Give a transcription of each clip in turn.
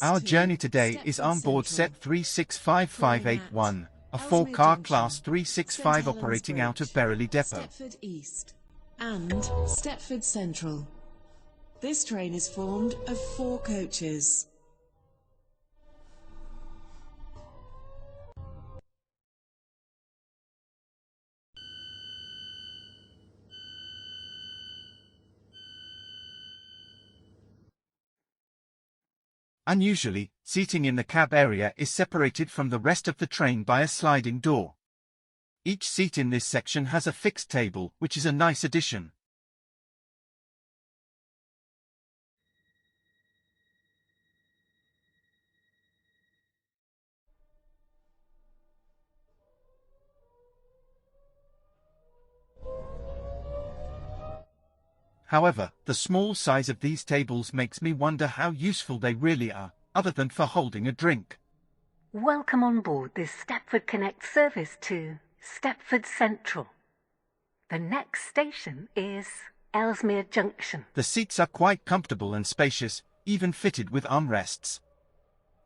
Our journey today is on board Set 365581, a 4-car Class 365 operating out of Berrily Depot. Stepford East and Stepford Central. This train is formed of 4 coaches. Unusually, seating in the cab area is separated from the rest of the train by a sliding door. Each seat in this section has a fixed table, which is a nice addition. However, the small size of these tables makes me wonder how useful they really are, other than for holding a drink. Welcome on board this Stepford Connect service to Stepford Central. The next station is Ellesmere Junction. The seats are quite comfortable and spacious, even fitted with armrests.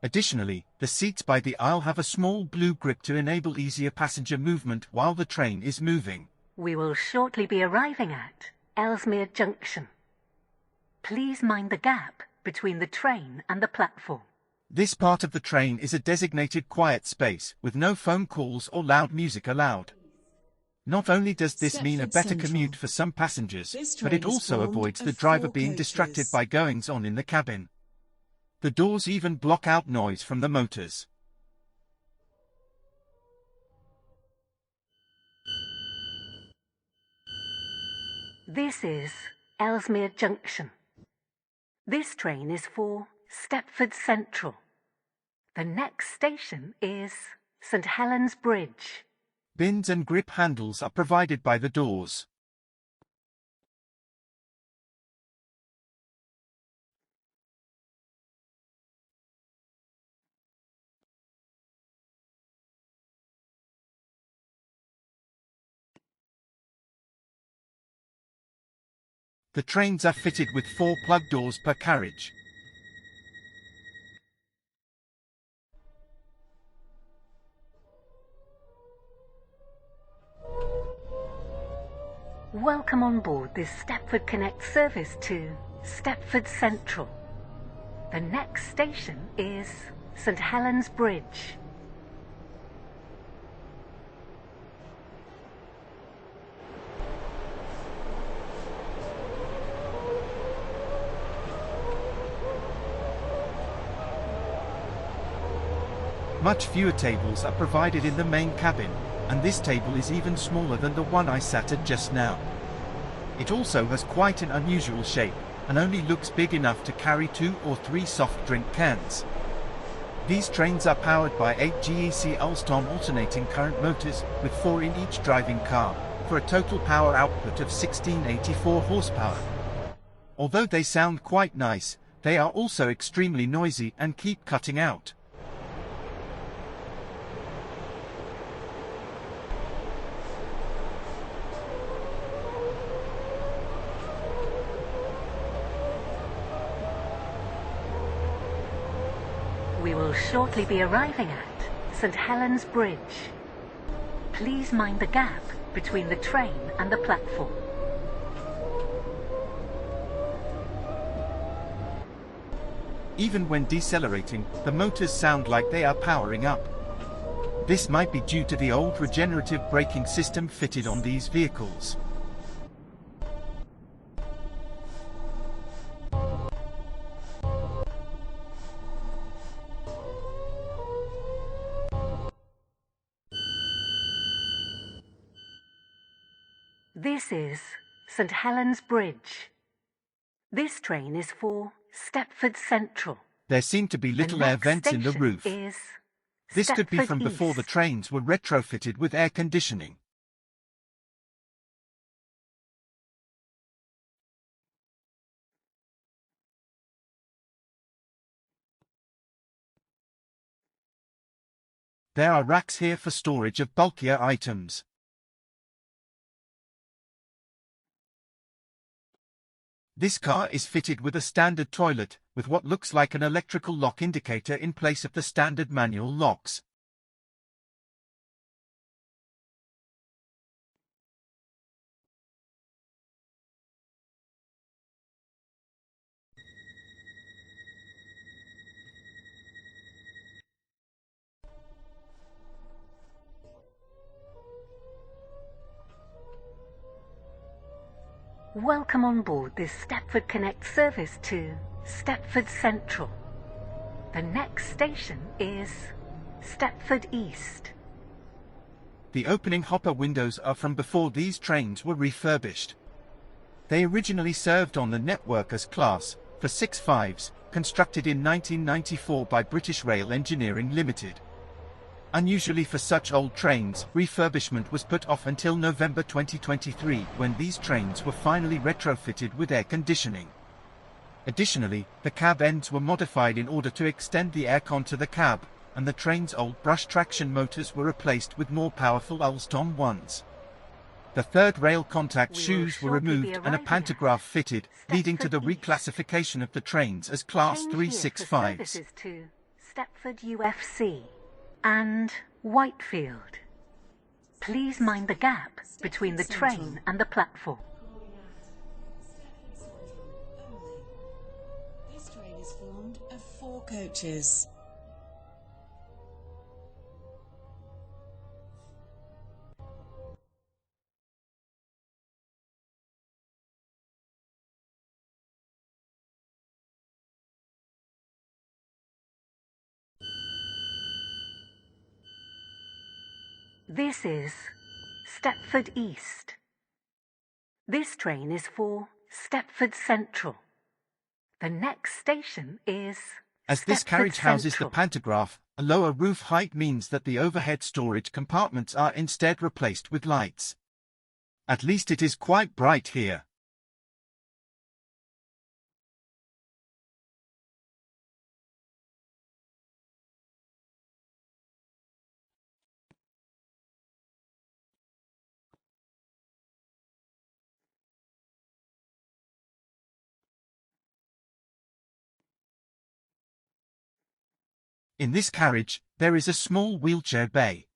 Additionally, the seats by the aisle have a small blue grip to enable easier passenger movement while the train is moving. We will shortly be arriving at Ellesmere Junction. Please mind the gap between the train and the platform. This part of the train is a designated quiet space, with no phone calls or loud music allowed. Not only does this mean a better commute for some passengers, but it also avoids the driver being distracted by goings-on in the cabin. The doors even block out noise from the motors. This is Ellesmere Junction. This train is for Stepford Central. The next station is St Helens Bridge. Bins and grip handles are provided by the doors. The trains are fitted with 4 plug doors per carriage. Welcome on board this Stepford Connect service to Stepford Central. The next station is St Helens Bridge. Much fewer tables are provided in the main cabin, and this table is even smaller than the one I sat at just now. It also has quite an unusual shape, and only looks big enough to carry 2 or 3 soft drink cans. These trains are powered by 8 GEC Alstom alternating current motors, with 4 in each driving car, for a total power output of 1684 horsepower. Although they sound quite nice, they are also extremely noisy and keep cutting out. We will shortly be arriving at St Helens Bridge. Please mind the gap between the train and the platform. Even when decelerating, the motors sound like they are powering up. This might be due to the old regenerative braking system fitted on these vehicles. This is St Helens Bridge. This train is for Stepford Central. There seem to be little air vents in the roof. This could be from before the trains were retrofitted with air conditioning. There are racks here for storage of bulkier items. This car is fitted with a standard toilet, with what looks like an electrical lock indicator in place of the standard manual locks. Welcome on board this Stepford Connect service to Stepford Central. The next station is Stepford East. The opening hopper windows are from before these trains were refurbished. They originally served on the network as class for 6.5s, constructed in 1994 by British Rail Engineering Limited. Unusually for such old trains, refurbishment was put off until November 2023, when these trains were finally retrofitted with air conditioning. Additionally, the cab ends were modified in order to extend the aircon to the cab, and the train's old brush traction motors were replaced with more powerful Alstom ones. The third rail contact shoes were removed and a pantograph fitted, leading to the reclassification of the trains as Class 365s. To Stepford UFC and Whitefield. Please mind the gap between the train and the platform. This train is formed of 4 coaches. This is Stepford East. This train is for Stepford Central. The next station is As this carriage houses the pantograph, a lower roof height means that the overhead storage compartments are instead replaced with lights. At least it is quite bright here. In this carriage, there is a small wheelchair bay.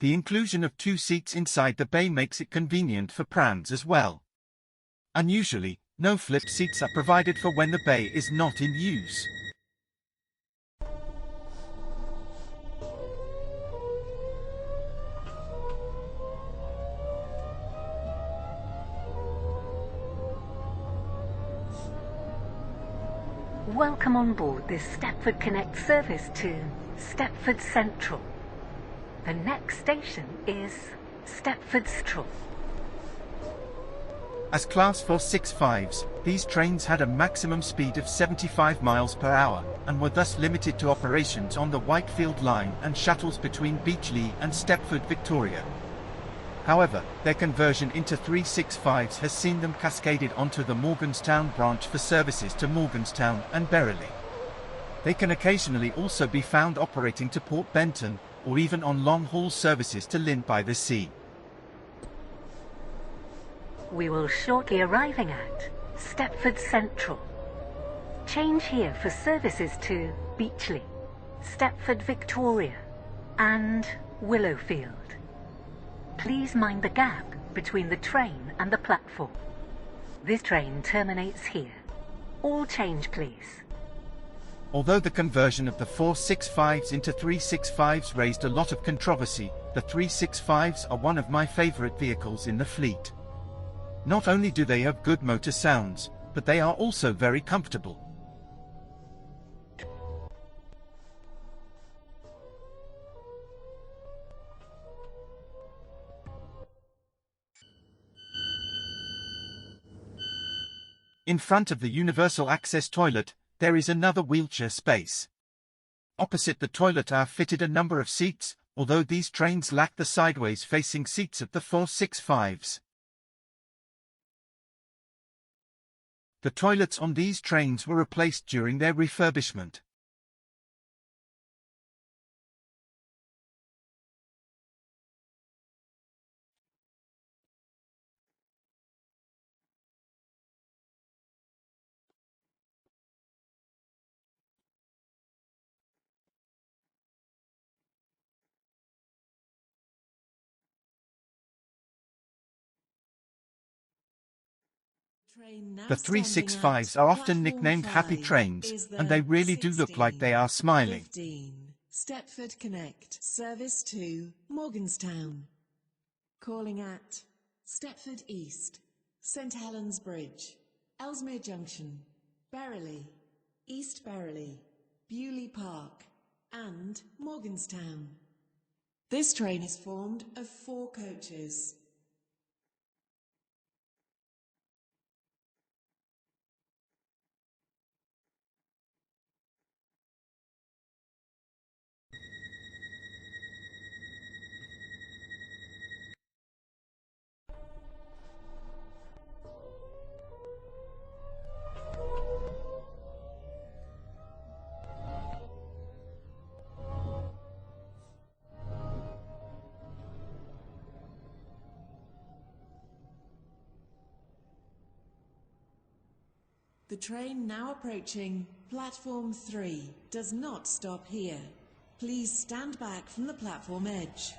The inclusion of 2 seats inside the bay makes it convenient for prams as well. Unusually, no flip seats are provided for when the bay is not in use. Welcome on board this Stepford Connect service to Stepford Central. The next station is Stepford Central. As Class 465s, these trains had a maximum speed of 75 miles per hour, and were thus limited to operations on the Whitefield line and shuttles between Beachley and Stepford Victoria. However, their conversion into 365s has seen them cascaded onto the Morganstown Branch for services to Morganstown and Berrily. They can occasionally also be found operating to Port Benton, or even on long-haul services to Llyn-by-the-Sea. We will shortly arriving at Stepford Central. Change here for services to Beachley, Stepford Victoria and Willowfield. Please mind the gap between the train and the platform. This train terminates here. All change, please. Although the conversion of the 465s into 365s raised a lot of controversy, the 365s are one of my favorite vehicles in the fleet. Not only do they have good motor sounds, but they are also very comfortable. In front of the universal access toilet, there is another wheelchair space. Opposite the toilet are fitted a number of seats, although these trains lack the sideways-facing seats of the 465s. The toilets on these trains were replaced during their refurbishment. The 365s are often nicknamed happy trains, and they really do look like they are smiling. 15. Stepford Connect, service to Morganstown. Calling at Stepford East, St Helens Bridge, Ellesmere Junction, Berrily, East Berrily, Bewley Park, and Morganstown. This train is formed of 4 coaches. The train now approaching platform 3 does not stop here. Please stand back from the platform edge.